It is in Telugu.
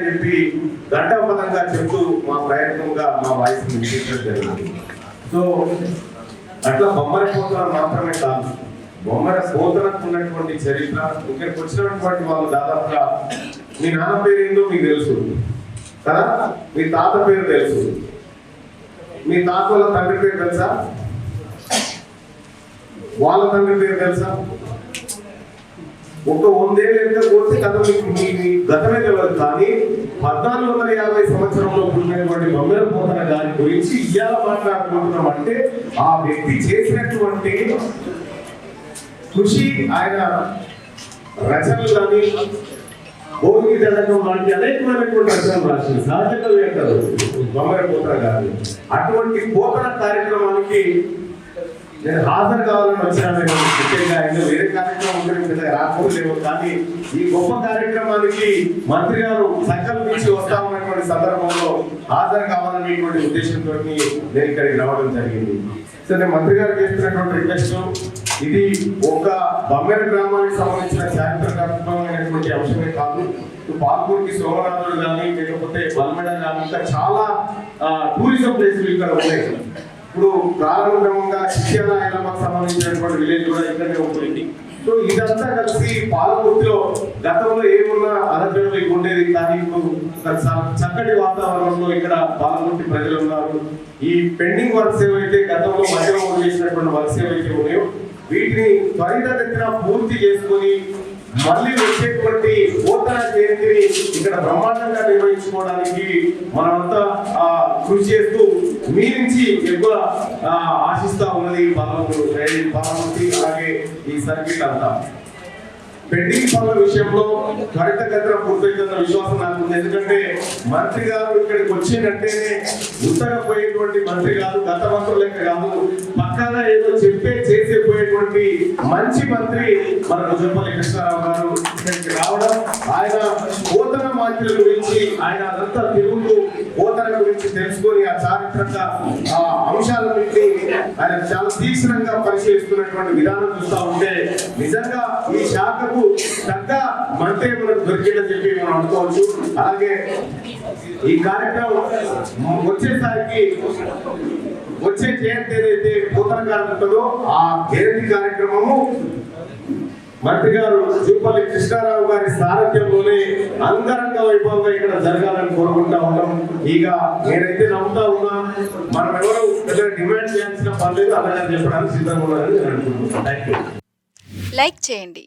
అని చెప్పి ఘంటాపదంగా చెప్తూ మా ప్రయత్నంగా మా వాయిస్ వినిపించడం జరిగింది. సో అట్లా బొమ్మర పోతన మాత్రమే కాదు, బొమ్మర పోతనకు ఉన్నటువంటి చరిత్ర, ఇక్కడికి వచ్చినటువంటి వాళ్ళు దాదాపుగా మీ నాన్న పేరు ఏందో మీకు తెలుసు కదా, మీ తాత పేరు తెలుసు, మీ తాత వాళ్ళ తండ్రి పేరు తెలుసా, వాళ్ళ తండ్రి పేరు తెలుసా? ఒక 100 ఏళ్ళు ఎంత పోతే కథ మీ గతమే తెలియదు. కానీ 1450 సంవత్సరంలో పుట్టినటువంటి బొమ్మర పోతన గారి గురించి ఇవాళ మాట్లాడుకుంటున్నాం అంటే ఆ వ్యక్తి చేసినటువంటి కృషి, ఆయన రచనలు కానీ భోగి జనకం లాంటి అనేకమైనటువంటి రచనలు రాసింది. సహజంగా వేంటారు బొమ్మర పోతన గారు. అటువంటి పోతన కార్యక్రమానికి నేను హాజరు కావాలని వచ్చాను. ముఖ్యంగా ఇంకా వేరే కార్యక్రమం ఉంటుంది రాకపోలేము, కానీ ఈ గొప్ప కార్యక్రమానికి మంత్రి గారు సంకల్పించి వస్తా ఉన్నటువంటి సందర్భంలో హాజరు కావాలనేటువంటి ఉద్దేశంతో నేను ఇక్కడికి రావడం జరిగింది. సో నేను మంత్రి గారు చేస్తున్నటువంటి రిక్వెస్ట్, ఇది ఒక బొమ్మర గ్రామానికి సంబంధించిన చారిత్రాత్మకమైనటువంటి అంశమే కాదు, పాల్పూర్కి సోమనాథుడు కానీ లేకపోతే బల్మెడ కానీ ఇంకా చాలా టూరిజం ప్లేసులు ఇక్కడ ఉన్నాయి. ఇప్పుడు ప్రారంభంగా శిక్షణకు సంబంధించినటువంటి విలేజ్ కూడా ఇక్కడనే ఉంటుంది. సో ఇదంతా కలిసి పాలకుర్తిలో గతంలో ఏమున్నా అలజడులు ఉండేది, కానీ ఇప్పుడు చక్కటి వాతావరణంలో ఇక్కడ పాలకుర్తి ప్రజలు ఉన్నారు. ఈ పెండింగ్ వర్క్స్ ఏవైతే గతంలో మధ్యలో చేసినటువంటి వర్క్స్ ఏవైతే ఉన్నాయో వీటిని త్వరితగతిన పూర్తి చేసుకొని మళ్ళీ వచ్చేటువంటి పోతన జయంతిని ఇక్కడ బ్రహ్మాండంగా నిర్వహించుకోవడానికి మనమంతా కృషి చేస్తూ మీ నుంచి ఎక్కువ ఆశిస్తా ఉన్నది పాలకుర్తి అలాగే ఈ సర్కిట్ అంతా. పెండింగ్ పనుల విషయంలో త్వరితగతిన పూర్తయితున్న విశ్వాసం నాకు ఉంది. ఎందుకంటే మంత్రి గారు ఇక్కడికి వచ్చిందంటేనే ఉత్తగా పోయేటువంటి మంత్రి కాదు, గత మంత్రులు లెక్క కాదు, పక్కగా ఏదో చెప్పే చేసే పోయేటువంటి మంచి మంత్రి మన జూపల్లి కృష్ణారావు గారు ఇక్కడికి రావడం, ఆయన పోతన మాటల గురించి ఆయన అదంతా తిరుగుతూ పోతన గురించి తెలుసుకొని ఆ చారిత్రక అంశాలన్నింటినీ ఆయన చాలా తీక్షణంగా పరిశీలిస్తున్నటువంటి విధానం చూస్తూ ఉంటే నిజంగా ఈ శాఖకు తగ్గ మంత్రి మనకు దొరికిందని చెప్పి మనం అనుకోవచ్చు. అలాగే ఈ కార్యక్రమం వచ్చేసరికి వచ్చే జయంతి ఏదైతే పోతన గారు ఉంటుందో ఆ జయంతి కార్యక్రమము మంత్రి గారు జూపల్లి కృష్ణారావు గారి సారథ్యంలోనే అంగరంగ వైభవంగా ఇక్కడ జరగాలని కోరుకుంటా ఉన్నాం. ఇక నేనైతే నమ్ముతా ఉన్నా, మనం ఎవరు డిమాండ్ చేయాల్సిన పని లేదు, అలాగే చెప్పడానికి సిద్ధంగా ఉన్నారని నేను అనుకుంటున్నాను. Thank you. లైక్ చేయండి.